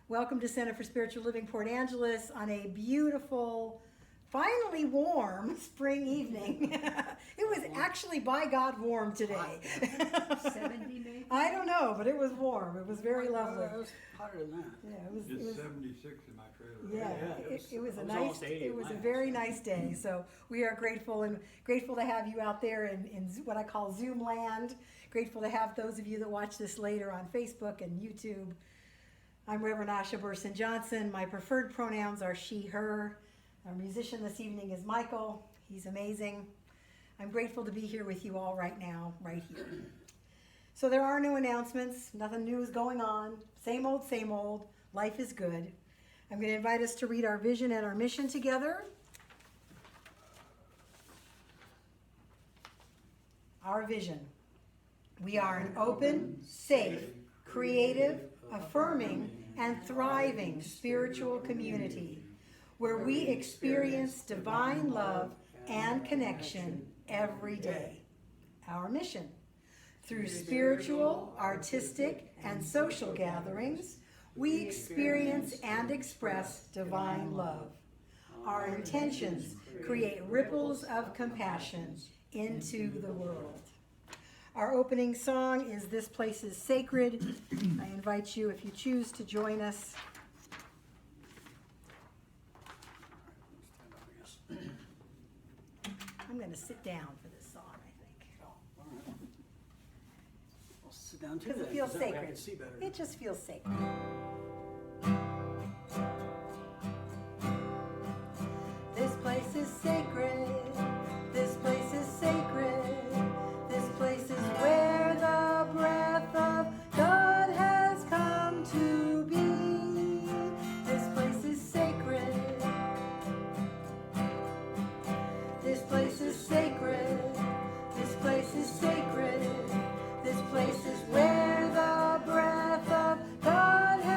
Welcome to Center for Spiritual Living Port Angeles on a beautiful, finally warm spring evening. It was actually, by God, warm today. 70 maybe? I don't know, but it was warm. It was very lovely. It was hotter than that. Yeah, It's 76 in my trailer. yeah, Yeah, it was a it was nice, almost 80 it was a miles. very nice day. So we are grateful to have you out there in what I call Zoom land. Grateful to have those of you that watch this later on Facebook and YouTube. I'm Reverend Asha Burson-Johnson. My preferred pronouns are she, her. Our musician this evening is Michael. He's amazing. I'm grateful to be here with you all right now, right here. So there are no announcements. Nothing new is going on. Same old, same old. Life is good. I'm going to invite us to read our vision and our mission together. Our vision. We are an open, safe, creative, affirming, and thriving spiritual community where we experience divine love and connection every day. Our mission. Through spiritual, artistic, and social gatherings, we experience and express divine love. Our intentions create ripples of compassion into the world. Our opening song is This Place is Sacred. I invite you, if you choose, to join us. I'm going to sit down for this song, I think. Oh, all right. I'll sit down too. Because it then, feels 'cause that way I sacred. can see better. It just feels sacred. This place is sacred. This place is sacred. This place is where the breath of God has come to be. This place is sacred. This place is sacred. This place is sacred. This place is where the breath of God has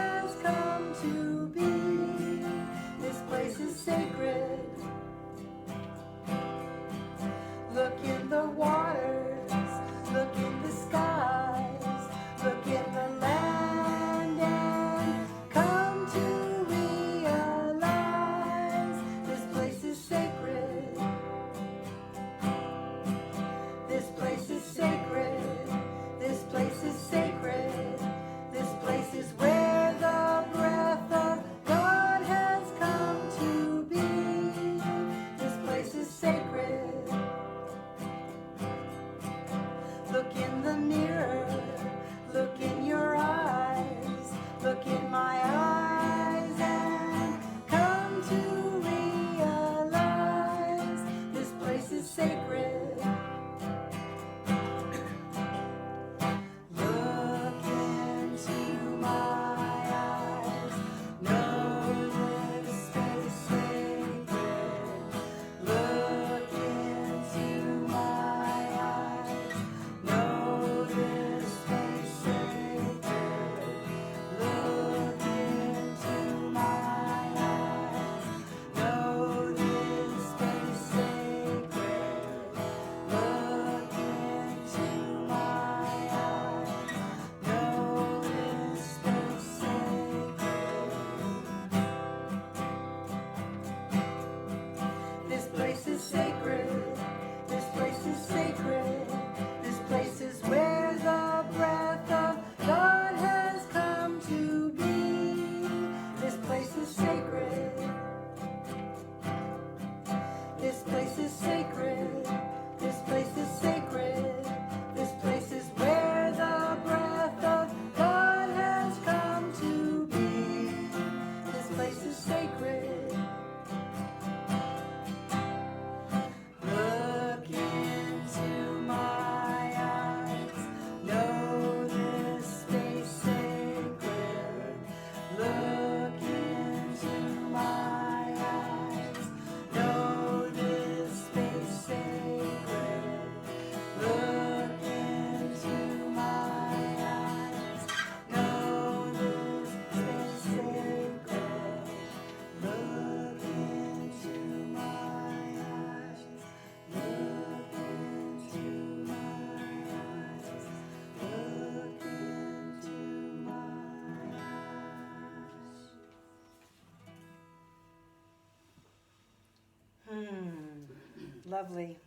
Lovely.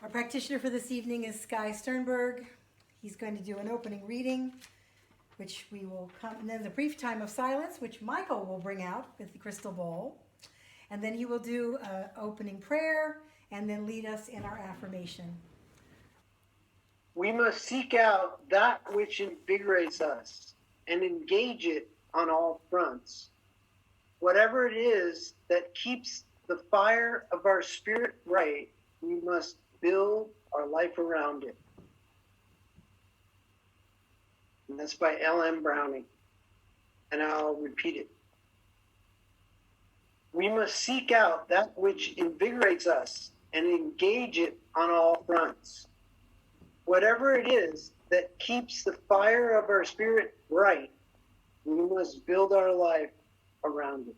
Our practitioner for this evening is Sky Sternberg. He's going to do an opening reading, which we will come, and then the brief time of silence, which Michael will bring out with the crystal bowl. And then he will do an opening prayer and then lead us in our affirmation. We must seek out that which invigorates us and engage it on all fronts. Whatever it is that keeps the fire of our spirit bright, we must build our life around it. And that's by L.M. Browning. And I'll repeat it. We must seek out that which invigorates us and engage it on all fronts. Whatever it is that keeps the fire of our spirit bright, we must build our life around it.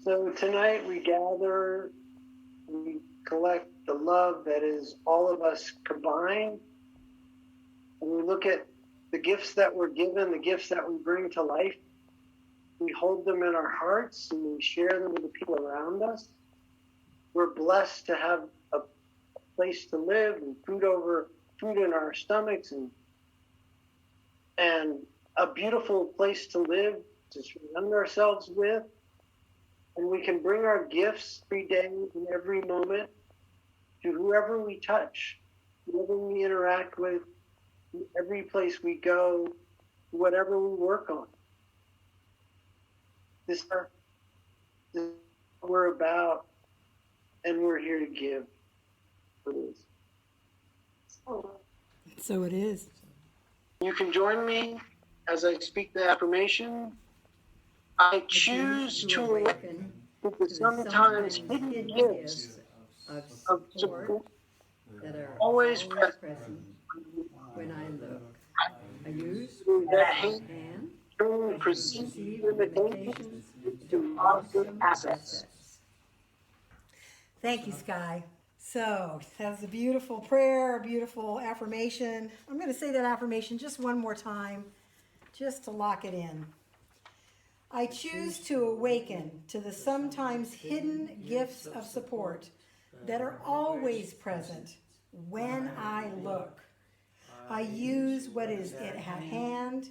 So tonight we gather, we collect the love that is all of us combined, and we look at the gifts that we're given, the gifts that we bring to life. We hold them in our hearts and we share them with the people around us. We're blessed to have a place to live and food in our stomachs and a beautiful place to live, to surround ourselves with. And we can bring our gifts every day and every moment to whoever we touch, whoever we interact with, every place we go, whatever we work on. This is what we're about, and we're here to give. So it is. You can join me as I speak the affirmation. I choose to awaken to the sometimes hidden gifts of support that are always present when I look. I use that hand turn perceived limitations into awesome assets. Thank you, Sky. So that was a beautiful prayer, a beautiful affirmation. I'm going to say that affirmation just one more time, just to lock it in. I choose to awaken to the sometimes hidden gifts of support that are always present when I look. I use what is at hand,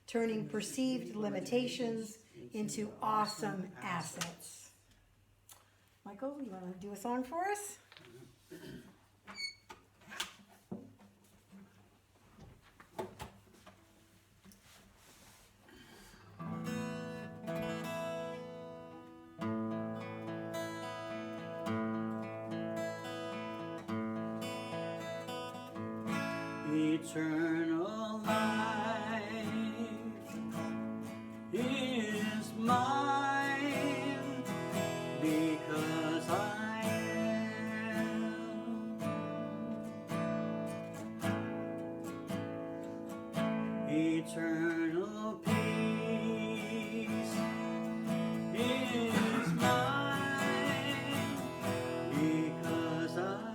turning perceived limitations into awesome assets. Michael, you want to do a song for us? Eternal life is mine because I am. Eternal peace is mine because I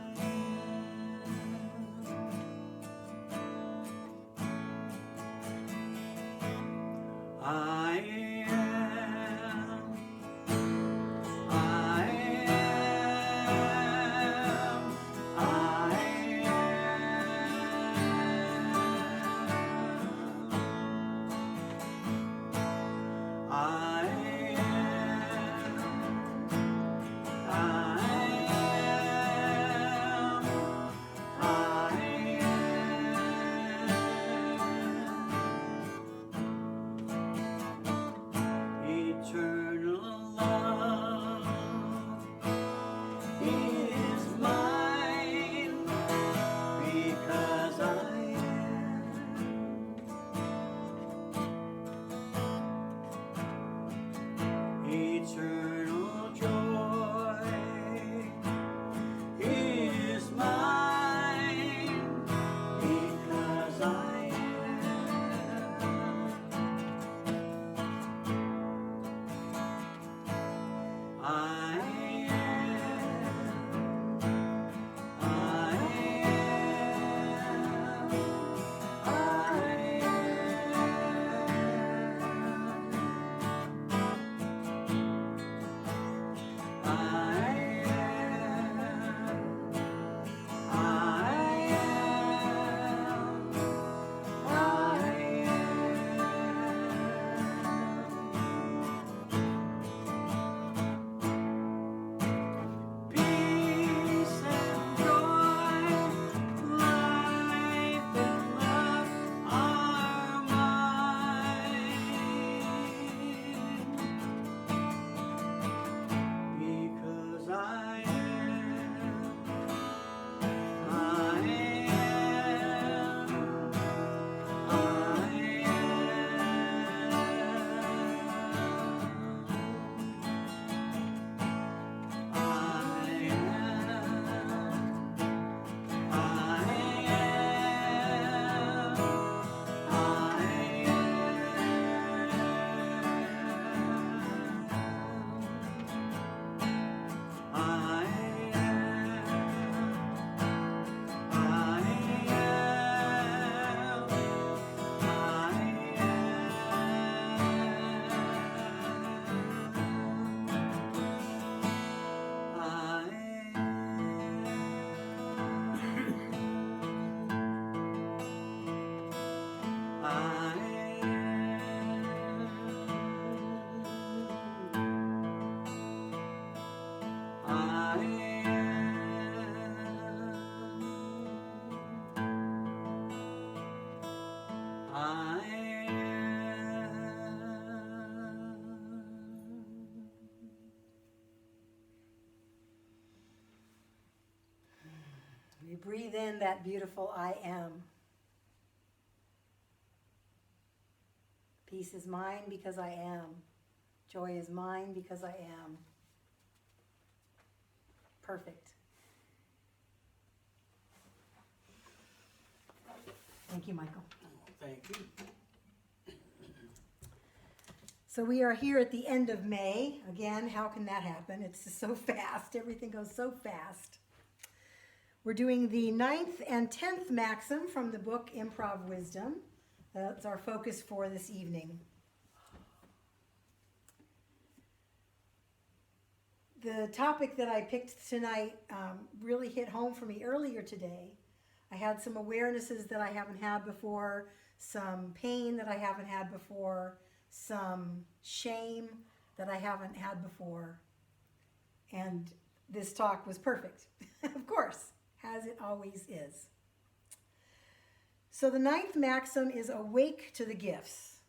I am, I am, I am. You breathe in that beautiful I am. Peace is mine because I am. Joy is mine because I am. Perfect. Thank you, Michael. Thank you. So we are here at the end of May. Again, how can that happen? It's just so fast. Everything goes so fast. We're doing the 9th and 10th maxim from the book Improv Wisdom. That's our focus for this evening. The topic that I picked tonight really hit home for me earlier today. I had some awarenesses that I haven't had before, some pain that I haven't had before, some shame that I haven't had before. And this talk was perfect, of course, as it always is. So the 9th maxim is awake to the gifts.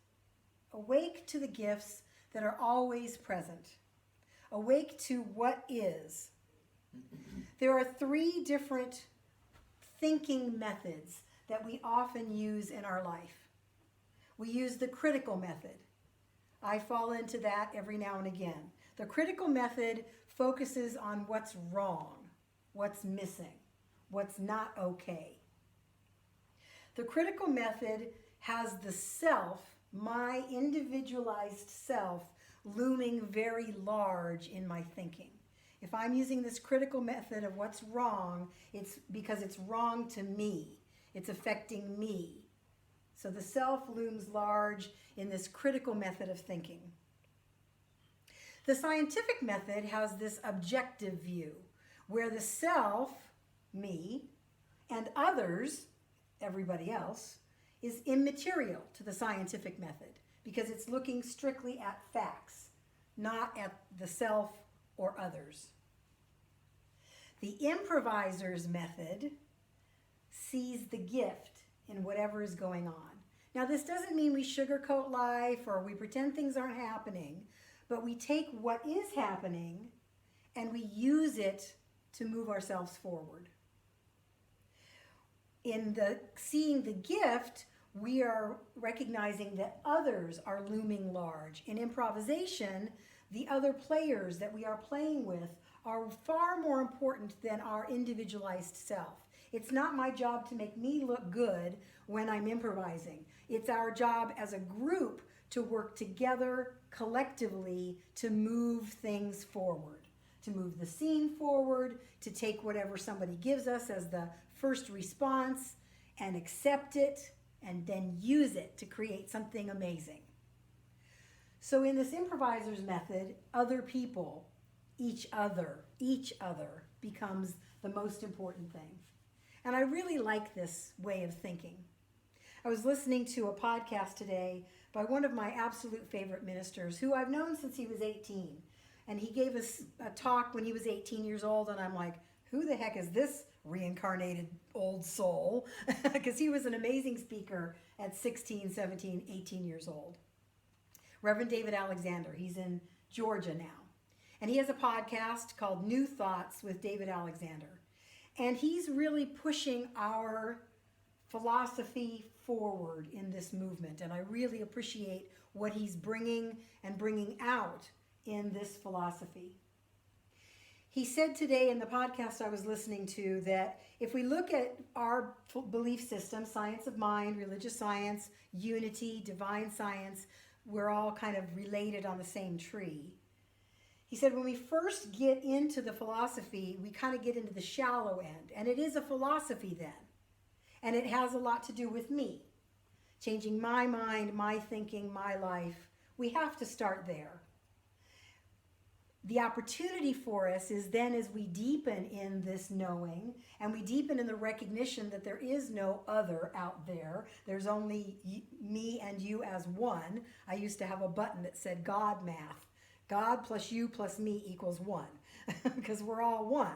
Awake to the gifts that are always present. Awake to what is. There are 3 different thinking methods that we often use in our life. We use the critical method. I fall into that every now and again. The critical method focuses on what's wrong, what's missing, what's not okay. The critical method has the self, my individualized self, looming very large in my thinking. If I'm using this critical method of what's wrong, it's because it's wrong to me. It's affecting me. So the self looms large in this critical method of thinking. The scientific method has this objective view, where the self, me, and others, everybody else, is immaterial to the scientific method because it's looking strictly at facts, not at the self or others. The improviser's method sees the gift in whatever is going on. Now, this doesn't mean we sugarcoat life or we pretend things aren't happening, but we take what is happening and we use it to move ourselves forward. In the seeing the gift, we are recognizing that others are looming large. In improvisation, the other players that we are playing with are far more important than our individualized self. It's not my job to make me look good when I'm improvising. It's our job as a group to work together collectively to move things forward, to move the scene forward, to take whatever somebody gives us as the first response and accept it and then use it to create something amazing. So in this improviser's method, other people, each other becomes the most important thing. And I really like this way of thinking. I was listening to a podcast today by one of my absolute favorite ministers who I've known since he was 18. And he gave us a talk when he was 18 years old, and I'm like, who the heck is this reincarnated old soul? Because he was an amazing speaker at 16, 17, 18 years old. Reverend David Alexander, he's in Georgia now. And he has a podcast called New Thoughts with David Alexander. And he's really pushing our philosophy forward in this movement. And I really appreciate what he's bringing out in this philosophy. He said today in the podcast I was listening to that if we look at our belief system, science of mind, religious science, unity, divine science, we're all kind of related on the same tree. He said when we first get into the philosophy, we kind of get into the shallow end. And it is a philosophy then. And it has a lot to do with me. Changing my mind, my thinking, my life. We have to start there. The opportunity for us is then as we deepen in this knowing and we deepen in the recognition that there is no other out there. There's only me and you as one. I used to have a button that said God math. God plus you plus me equals 1 because we're all one.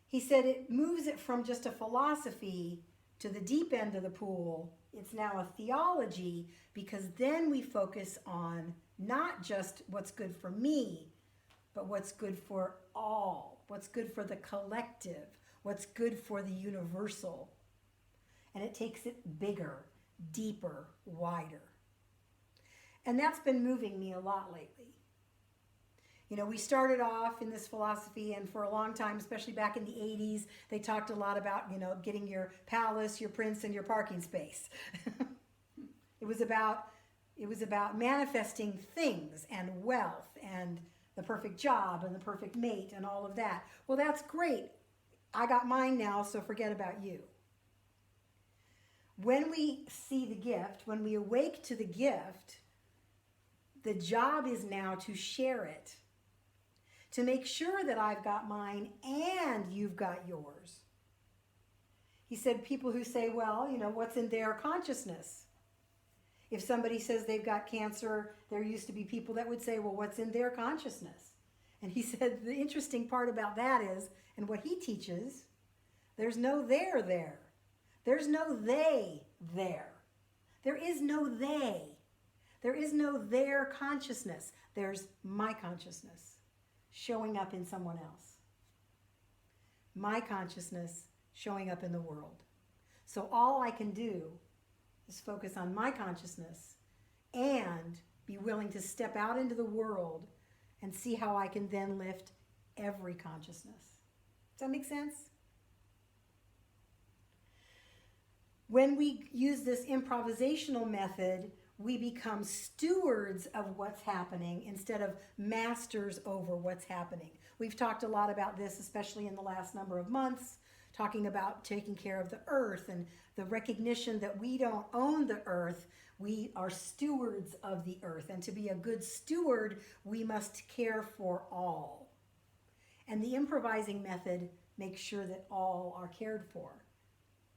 He said it moves it from just a philosophy to the deep end of the pool. It's now a theology because then we focus on not just what's good for me, but what's good for all, what's good for the collective, what's good for the universal. And it takes it bigger, deeper, wider. And that's been moving me a lot lately. You know, we started off in this philosophy, and for a long time, especially back in the 80s, they talked a lot about, you know, getting your palace, your prince, and your parking space. It was about manifesting things and wealth and the perfect job and the perfect mate and all of that. Well, that's great. I got mine now, so forget about you. When we see the gift, when we awake to the gift, the job is now to share it, to make sure that I've got mine and you've got yours. He said people who say, well, you know, what's in their consciousness? If somebody says they've got cancer, there used to be people that would say, well, what's in their consciousness? And he said the interesting part about that is, and what he teaches, there's no there there. There's no they there. There is no they. There is no their consciousness. There's my consciousness showing up in someone else. My consciousness showing up in the world. So all I can do is focus on my consciousness and be willing to step out into the world and see how I can then lift every consciousness. Does that make sense? When we use this improvisational method, we become stewards of what's happening instead of masters over what's happening. We've talked a lot about this, especially in the last number of months, talking about taking care of the earth and the recognition that we don't own the earth, we are stewards of the earth. And to be a good steward, we must care for all. And the improvising method makes sure that all are cared for.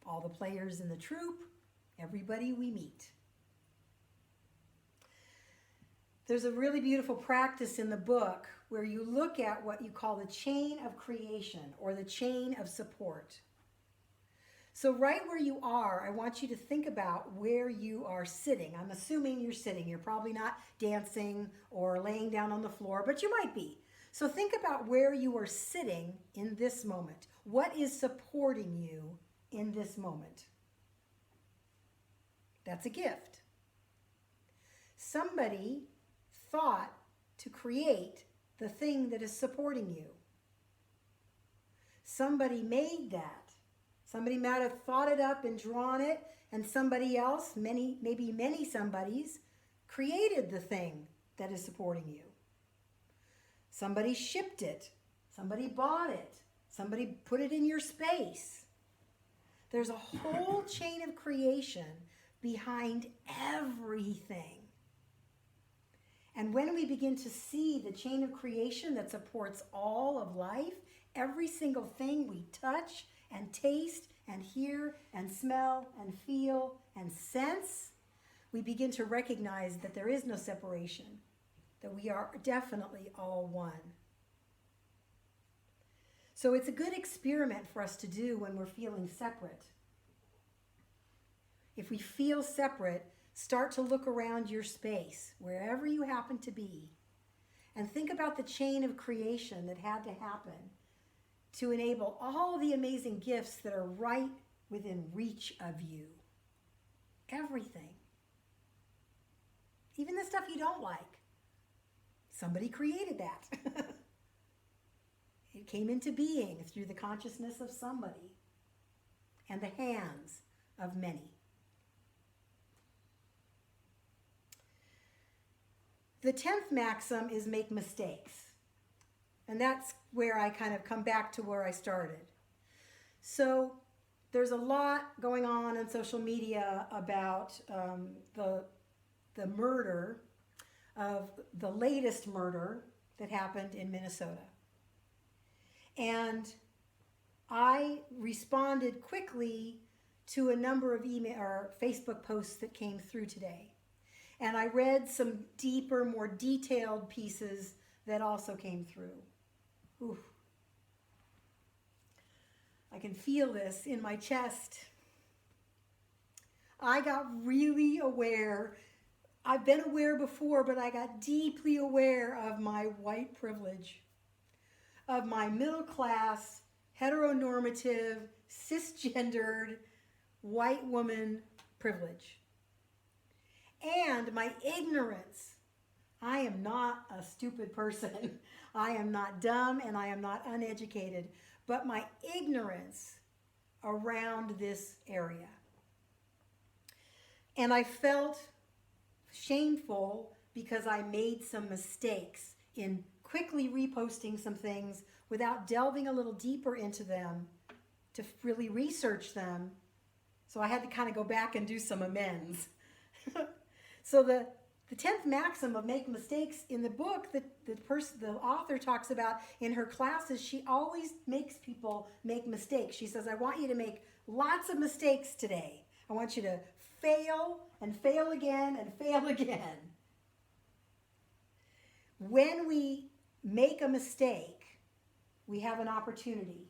All the players in the troupe, everybody we meet. There's a really beautiful practice in the book where you look at what you call the chain of creation or the chain of support. So right where you are, I want you to think about where you are sitting. I'm assuming you're sitting. You're probably not dancing or laying down on the floor, but you might be. So think about where you are sitting in this moment. What is supporting you in this moment? That's a gift. Somebody thought to create the thing that is supporting you. Somebody made that. Somebody might have thought it up and drawn it, and somebody else, maybe many somebodies, created the thing that is supporting you. Somebody shipped it. Somebody bought it. Somebody put it in your space. There's a whole chain of creation behind everything. And when we begin to see the chain of creation that supports all of life, every single thing we touch and taste and hear and smell and feel and sense, we begin to recognize that there is no separation, that we are definitely all one. So it's a good experiment for us to do when we're feeling separate. If we feel separate, start to look around your space, wherever you happen to be, and think about the chain of creation that had to happen to enable all the amazing gifts that are right within reach of you. Everything. Even the stuff you don't like. Somebody created that. It came into being through the consciousness of somebody and the hands of many. The 10th maxim is make mistakes. And that's where I kind of come back to where I started. So there's a lot going on social media about the murder of the latest murder that happened in Minnesota. And I responded quickly to a number of email or Facebook posts that came through today. And I read some deeper, more detailed pieces that also came through. Oof. I can feel this in my chest. I got really aware. I've been aware before, but I got deeply aware of my white privilege, of my middle class, heteronormative, cisgendered, white woman privilege. And my ignorance. I am not a stupid person. I am not dumb and I am not uneducated, but my ignorance around this area. And I felt shameful because I made some mistakes in quickly reposting some things without delving a little deeper into them to really research them. So I had to kind of go back and do some amends. So the 10th maxim of make mistakes in the book that the author talks about in her classes, she always makes people make mistakes. She says, I want you to make lots of mistakes today. I want you to fail and fail again and fail again. When we make a mistake, we have an opportunity.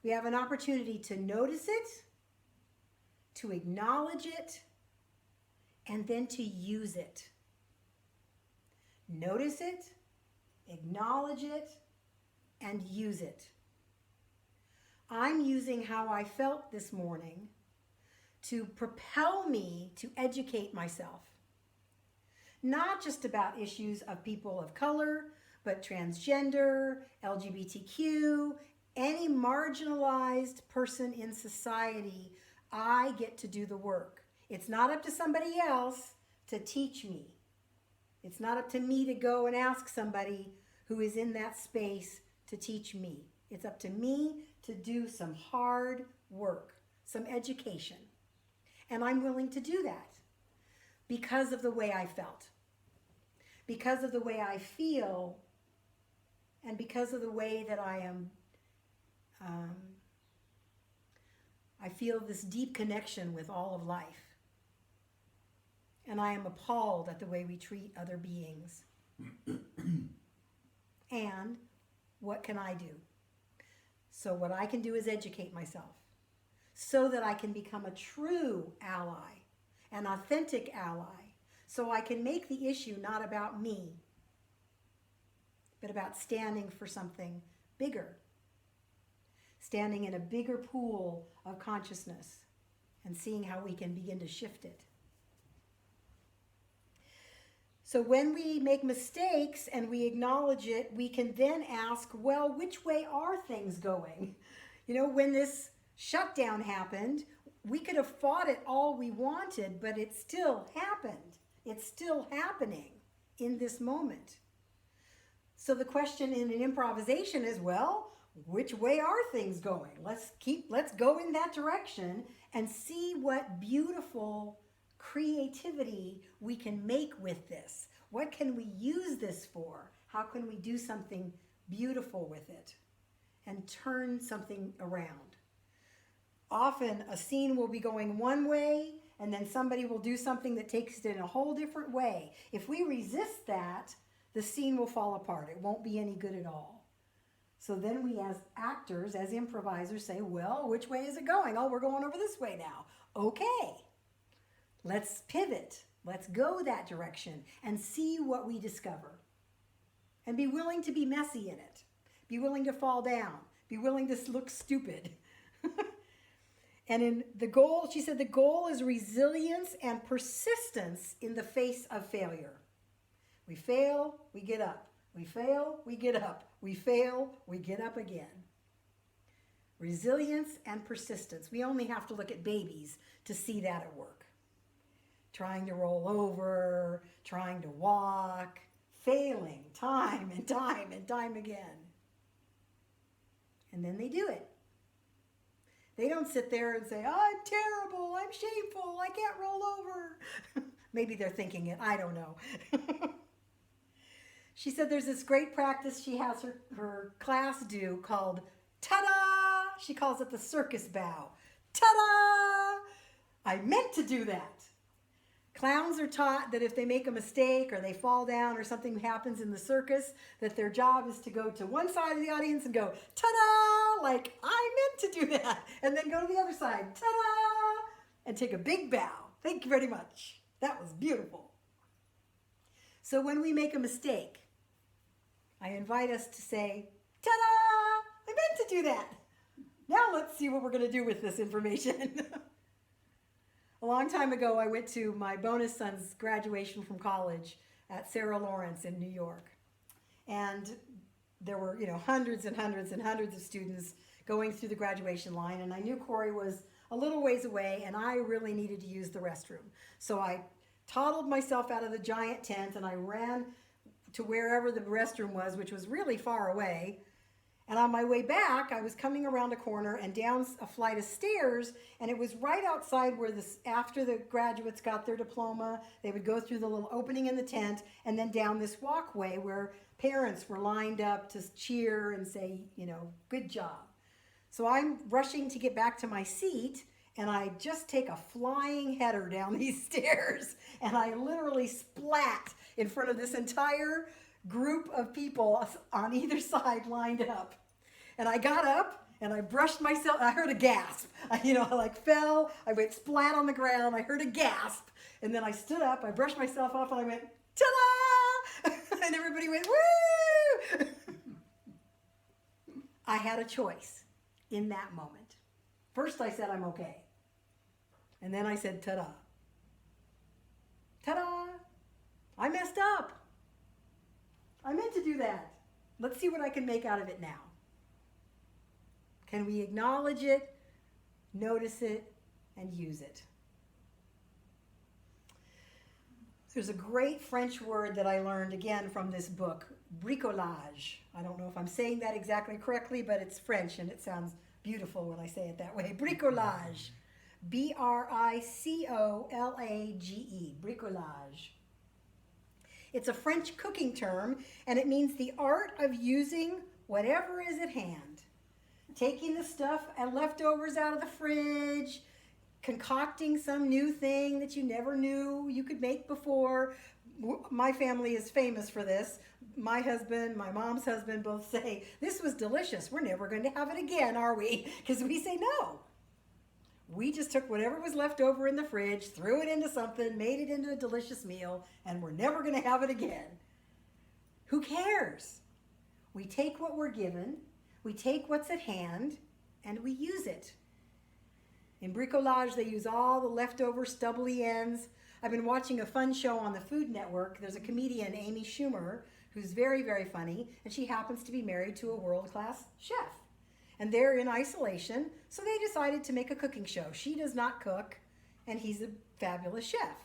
We have an opportunity to notice it, to acknowledge it, and then to use it. Notice it, acknowledge it, and use it. I'm using how I felt this morning to propel me to educate myself. Not just about issues of people of color, but transgender, LGBTQ, any marginalized person in society. I get to do the work. It's not up to somebody else to teach me. It's not up to me to go and ask somebody who is in that space to teach me. It's up to me to do some hard work, some education. And I'm willing to do that because of the way I felt, because of the way I feel, and because of the way that I am, I feel this deep connection with all of life. And I am appalled at the way we treat other beings. And what can I do? So what I can do is educate myself so that I can become a true ally, an authentic ally, so I can make the issue not about me, but about standing for something bigger, standing in a bigger pool of consciousness and seeing how we can begin to shift it. So when we make mistakes and we acknowledge it, we can then ask, well, which way are things going? You know, when this shutdown happened, we could have fought it all we wanted, but it still happened. It's still happening in this moment. So the question in an improvisation is, well, which way are things going? Let's go in that direction and see what beautiful creativity we can make with this. What can we use this for? How can we do something beautiful with it and turn something around? Often a scene will be going one way and then somebody will do something that takes it in a whole different way. If we resist that, the scene will fall apart. It won't be any good at all. So then we as actors, as improvisers say, well, which way is it going? Oh, we're going over this way now. Okay. Let's pivot. Let's go that direction and see what we discover. And be willing to be messy in it. Be willing to fall down. Be willing to look stupid. And in the goal, she said the goal is resilience and persistence in the face of failure. We fail, we get up. We fail, we get up. We fail, we get up again. Resilience and persistence. We only have to look at babies to see that at work. Trying to roll over, trying to walk, failing time and time and time again. And then they do it. They don't sit there and say, oh, I'm terrible, I'm shameful, I can't roll over. Maybe they're thinking it, I don't know. She said there's this great practice she has her class do called ta-da! She calls it the circus bow. Ta-da! I meant to do that. Clowns are taught that if they make a mistake or they fall down or something happens in the circus, that their job is to go to one side of the audience and go, ta-da! Like, I meant to do that. And then go to the other side, ta-da! And take a big bow. Thank you very much. That was beautiful. So when we make a mistake, I invite us to say, ta-da! I meant to do that. Now let's see what we're going to do with this information. A long time ago, I went to my bonus son's graduation from college at Sarah Lawrence in New York. And there were, hundreds and hundreds and hundreds of students going through the graduation line. And I knew Corey was a little ways away, and I really needed to use the restroom. So I toddled myself out of the giant tent, and I ran to wherever the restroom was, which was really far away. And on my way back, I was coming around a corner and down a flight of stairs, and it was right outside where after the graduates got their diploma, they would go through the little opening in the tent and then down this walkway where parents were lined up to cheer and say, good job. So I'm rushing to get back to my seat, and I just take a flying header down these stairs, and I literally splat in front of this entire group of people on either side lined up. And I got up and I brushed myself. I heard a gasp. I fell. I went splat on the ground. I heard a gasp. And then I stood up. I brushed myself off and I went, ta-da! And everybody went, woo! I had a choice in that moment. First I said, I'm okay. And then I said, ta-da. Ta-da! I messed up. I meant to do that. Let's see what I can make out of it now. Can we acknowledge it, notice it, and use it? There's a great French word that I learned again from this book, bricolage. I don't know if I'm saying that exactly correctly, but it's French and it sounds beautiful when I say it that way. Bricolage. B-R-I-C-O-L-A-G-E. Bricolage. It's a French cooking term, and it means the art of using whatever is at hand. Taking the stuff and leftovers out of the fridge, concocting some new thing that you never knew you could make before. My family is famous for this. My husband, my mom's husband both say, this was delicious. We're never going to have it again, are we? Because we say no. We just took whatever was left over in the fridge, threw it into something, made it into a delicious meal, and we're never going to have it again. Who cares? We take what we're given, we take what's at hand, and we use it. In bricolage, they use all the leftover stubbly ends. I've been watching a fun show on the Food Network. There's a comedian, Amy Schumer, who's very, very funny, and she happens to be married to a world-class chef. And they're in isolation, so they decided to make a cooking show. She does not cook, and he's a fabulous chef.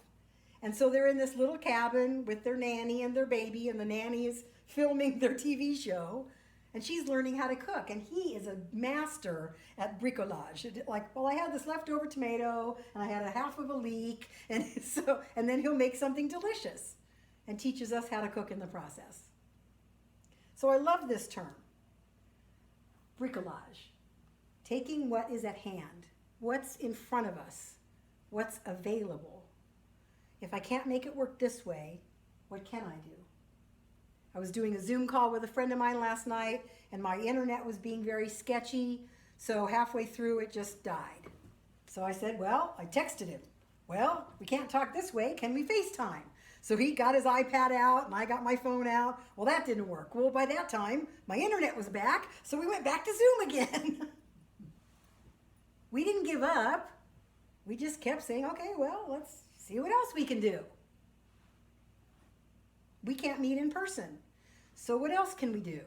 And so they're in this little cabin with their nanny and their baby, and the nanny is filming their TV show, and she's learning how to cook. And he is a master at bricolage. Like, well, I had this leftover tomato, and I had a half of a leek, and then he'll make something delicious and teaches us how to cook in the process. So I love this term. Bricolage, taking what is at hand, what's in front of us, what's available. If I can't make it work this way, what can I do? I was doing a Zoom call with a friend of mine last night, and my internet was being very sketchy, so halfway through it just died. So I said, I texted him, we can't talk this way, can we FaceTime? So he got his iPad out, and I got my phone out. Well, that didn't work. Well, by that time, my internet was back, so we went back to Zoom again. We didn't give up. We just kept saying, okay, let's see what else we can do. We can't meet in person, so what else can we do?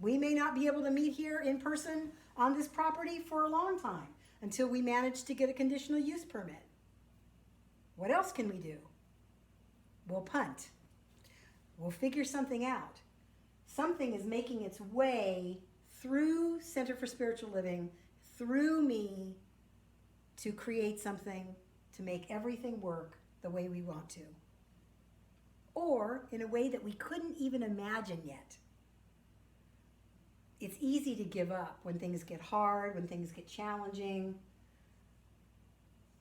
We may not be able to meet here in person on this property for a long time until we manage to get a conditional use permit. What else can we do? We'll punt. We'll figure something out. Something is making its way through Center for Spiritual Living, through me, to create something to make everything work the way we want to. Or in a way that we couldn't even imagine yet. It's easy to give up when things get hard, when things get challenging.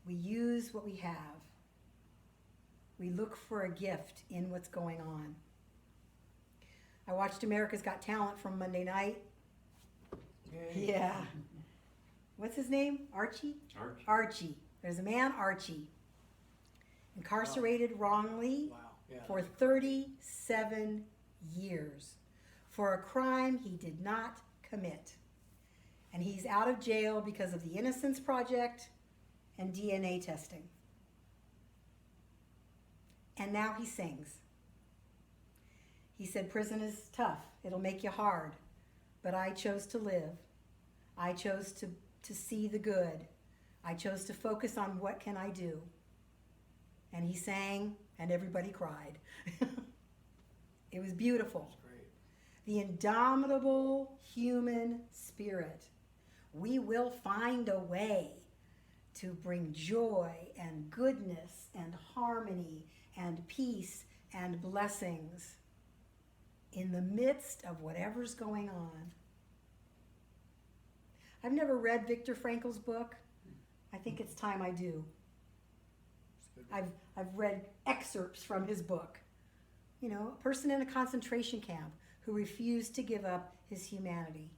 We use what we have. We look for a gift in what's going on. I watched America's Got Talent from Monday night. Yay. Yeah. What's his name? Archie? Archie. There's a man, Archie, incarcerated wrongly for 37 years for a crime he did not commit. And he's out of jail because of the Innocence Project and DNA testing. And now he sings. He said, prison is tough. It'll make you hard. But I chose to live. I chose to see the good. I chose to focus on what can I do. And he sang, and everybody cried. It was beautiful. That's great. The indomitable human spirit. We will find a way to bring joy and goodness and harmony and peace and blessings in the midst of whatever's going on. I've never read Viktor Frankl's book. I think it's time I do. I've read excerpts from his book. You know, a person in a concentration camp who refused to give up his humanity,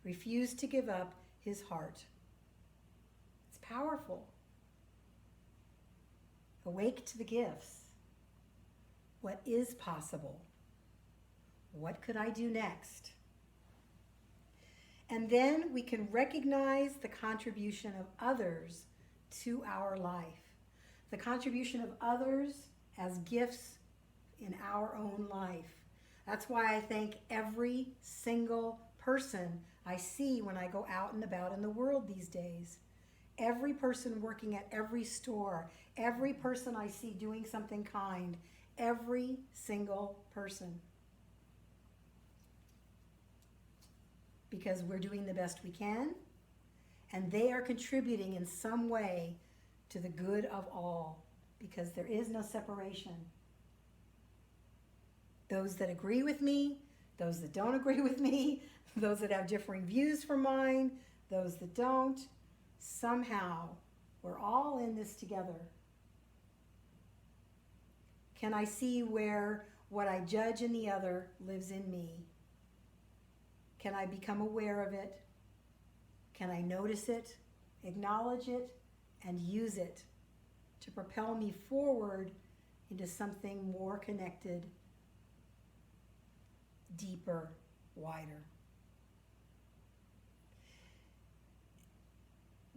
refused to give up his heart. It's powerful. Awake to the gifts. What is possible? What could I do next? And then we can recognize the contribution of others to our life. The contribution of others as gifts in our own life. That's why I thank every single person I see when I go out and about in the world these days. Every person working at every store, every person I see doing something kind, every single person. Because we're doing the best we can, and they are contributing in some way to the good of all, because there is no separation. Those that agree with me, those that don't agree with me, those that have differing views from mine, those that don't, somehow we're all in this together. Can I see where what I judge in the other lives in me? Can I become aware of it? Can I notice it, acknowledge it, and use it to propel me forward into something more connected, deeper, wider?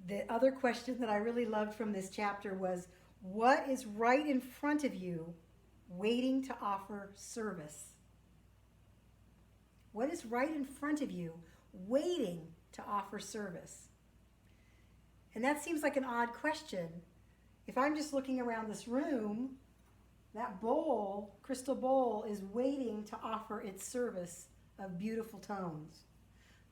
The other question that I really loved from this chapter was, what is right in front of you waiting to offer service? What is right in front of you waiting to offer service? And that seems like an odd question. If I'm just looking around this room, that bowl, crystal bowl, is waiting to offer its service of beautiful tones.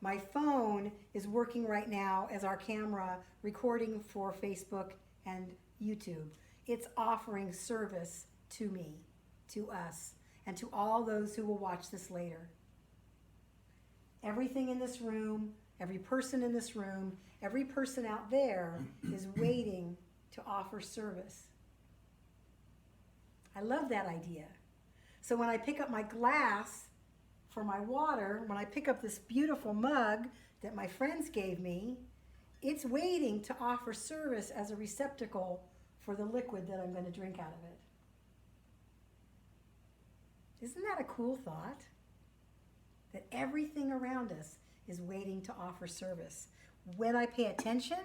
My phone is working right now as our camera recording for Facebook and YouTube. It's offering service to me, to us, and to all those who will watch this later. Everything in this room, every person in this room, every person out there is waiting to offer service. I love that idea. So when I pick up my glass for my water, when I pick up this beautiful mug that my friends gave me, it's waiting to offer service as a receptacle for the liquid that I'm going to drink out of it. Isn't that a cool thought? That everything around us is waiting to offer service. When I pay attention,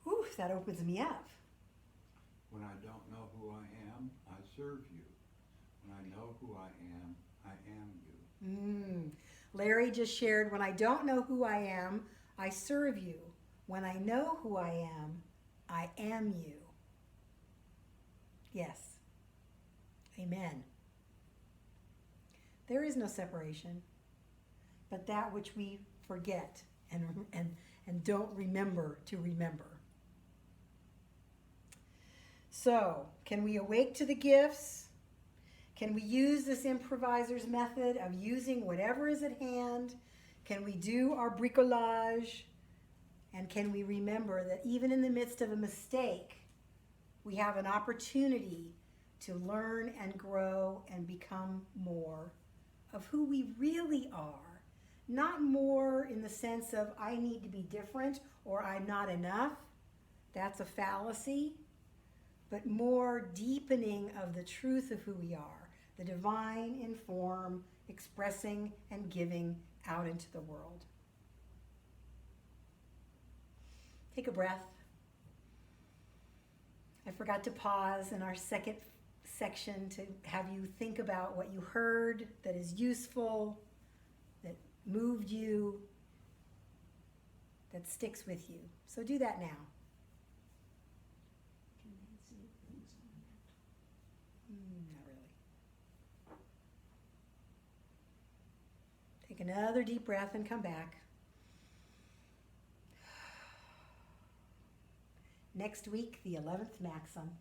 ooh, that opens me up. When I don't know who I am, I serve you. When I know who I am you. Larry just shared, when I don't know who I am, I serve you. When I know who I am you. Yes. Amen. There is no separation, but that which we forget and don't remember to remember. So, can we awake to the gifts? Can we use this improviser's method of using whatever is at hand? Can we do our bricolage? And can we remember that even in the midst of a mistake, we have an opportunity to learn and grow and become more of who we really are. Not more in the sense of I need to be different or I'm not enough. That's a fallacy. But more deepening of the truth of who we are, the divine in form, expressing and giving out into the world. Take a breath. I forgot to pause in our second section to have you think about what you heard that is useful, that moved you, that sticks with you. So do that now. Not really. Take another deep breath and come back. Next week, the 11th maxim.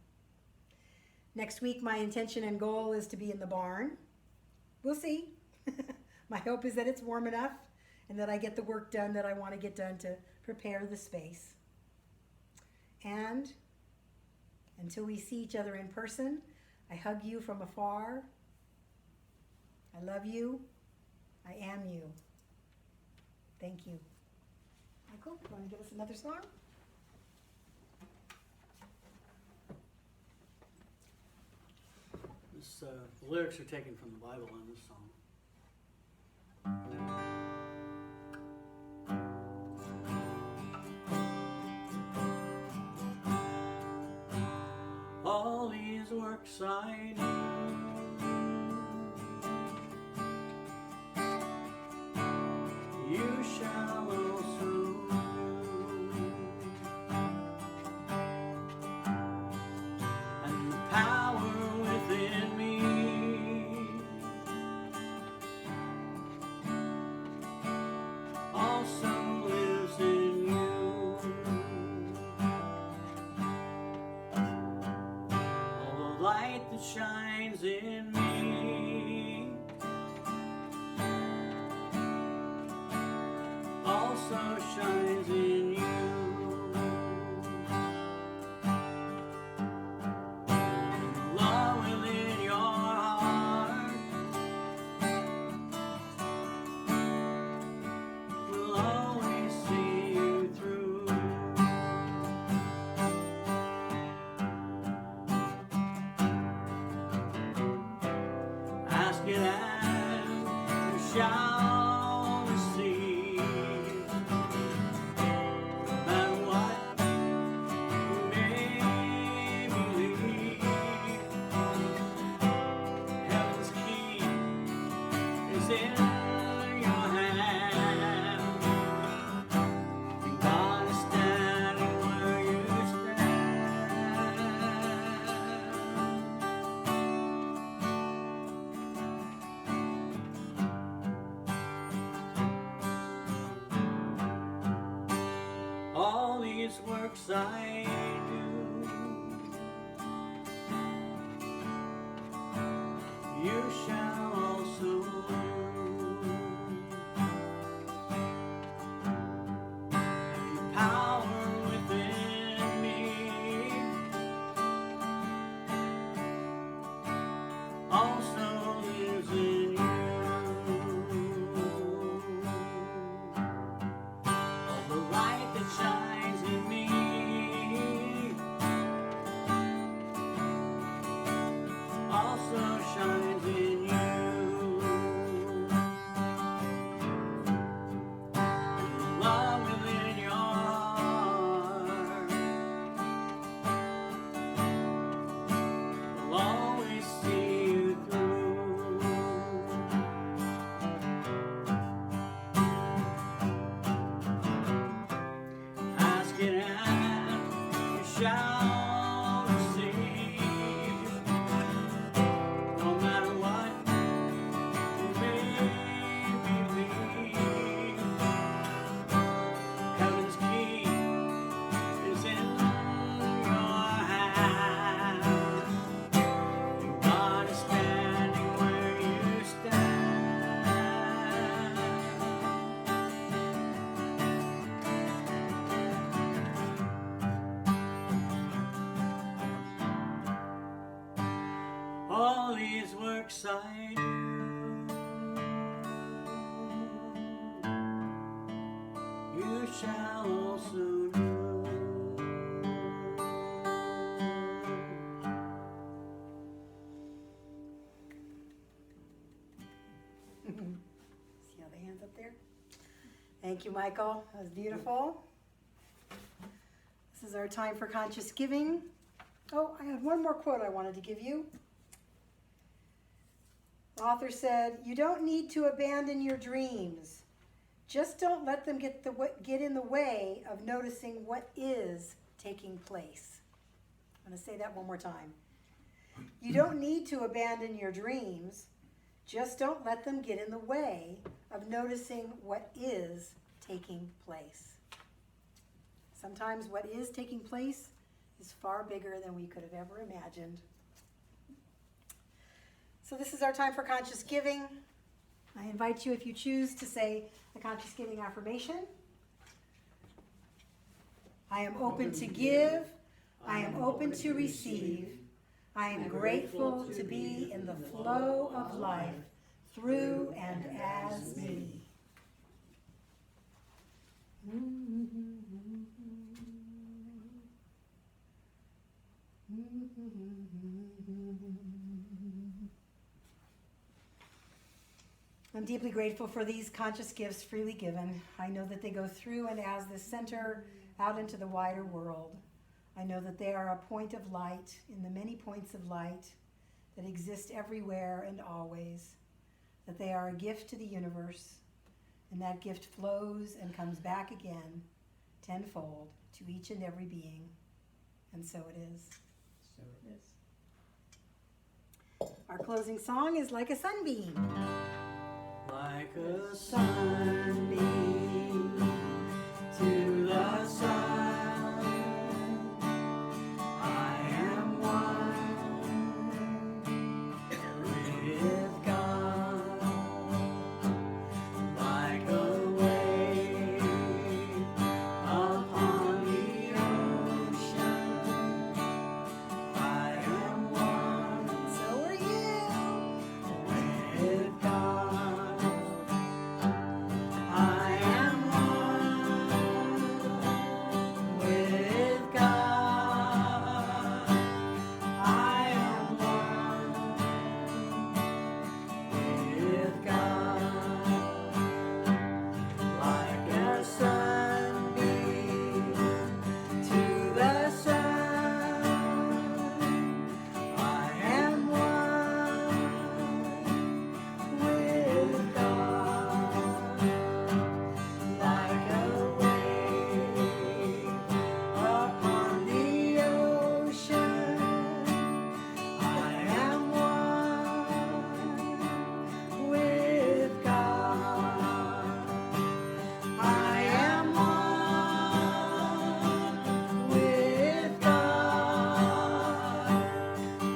Next week, my intention and goal is to be in the barn. We'll see. My hope is that it's warm enough and that I get the work done that I want to get done to prepare the space. And until we see each other in person, I hug you from afar. I love you. I am you. Thank you. Michael, you want to give us another song? The lyrics are taken from the Bible on this song. All these works I do, you shall also do, and the power within me also lives in you. All the light that shines in me also shines in you. And the love within your heart will always see you through. Ask it and you shall receive. No matter what you may believe, heaven's key is in your hand, and God is standing where you stand. All these works I do, you shall also do, and the power within me also lives in you. All the light that shines in me also shines in you. And the love within your heart will always see you through. Ask it and you shall receive. No matter what you may believe, heaven's key is in your hand, and God is standing where you stand. All these works I do, you shall also do. See all the hands up there? Thank you, Michael. That was beautiful. This is our time for conscious giving. Oh, I had one more quote I wanted to give you. The author said, "You don't need to abandon your dreams. Just don't let them get in the way of noticing what is taking place." I'm going to say that one more time. You don't need to abandon your dreams. Just don't let them get in the way of noticing what is taking place. Sometimes what is taking place is far bigger than we could have ever imagined. So this is our time for conscious giving. I invite you, if you choose, to say the conscious giving affirmation. I am open to give. I am open to receive. I am grateful to be in the flow of life through and as me. I'm deeply grateful for these conscious gifts freely given. I know that they go through and as this center out into the wider world. I know that they are a point of light in the many points of light that exist everywhere and always, that they are a gift to the universe, and that gift flows and comes back again tenfold to each and every being. And so it is. So it is. Our closing song is Like a Sunbeam. Like a sunbeam to the sun, I am one with God. Like a wave upon the ocean, I am one So are you. with God. I am one with God. I am one with God. Like a sunbeam to the sun, I am one with God. Like a wave upon the ocean, I am one with God. I am one with God.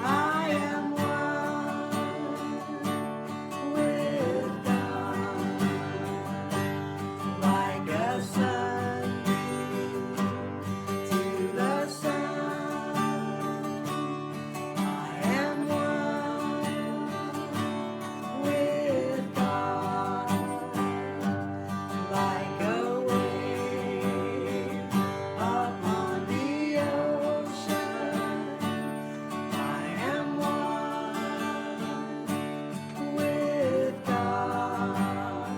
I am one with God. Like a sunbeam to the sun, I am one with God. Like a wave upon the ocean, I am one with God.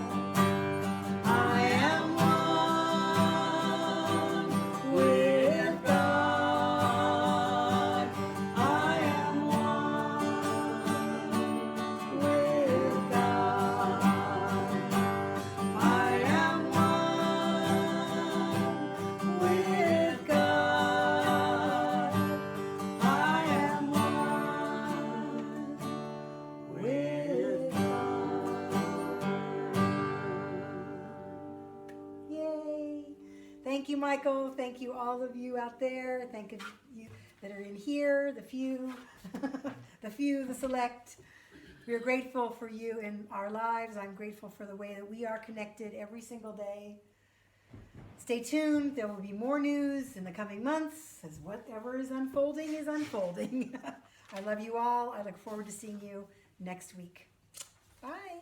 I am one with God. I am one with God. I am one with God. I am one with God. Yay. Thank you, Michael. Thank you, all of you out there. Thank you that are in here, the few, the select. We are grateful for you in our lives. I'm grateful for the way that we are connected every single day. Stay tuned. There will be more news in the coming months as whatever is unfolding is unfolding. I love you all. I look forward to seeing you next week. Bye.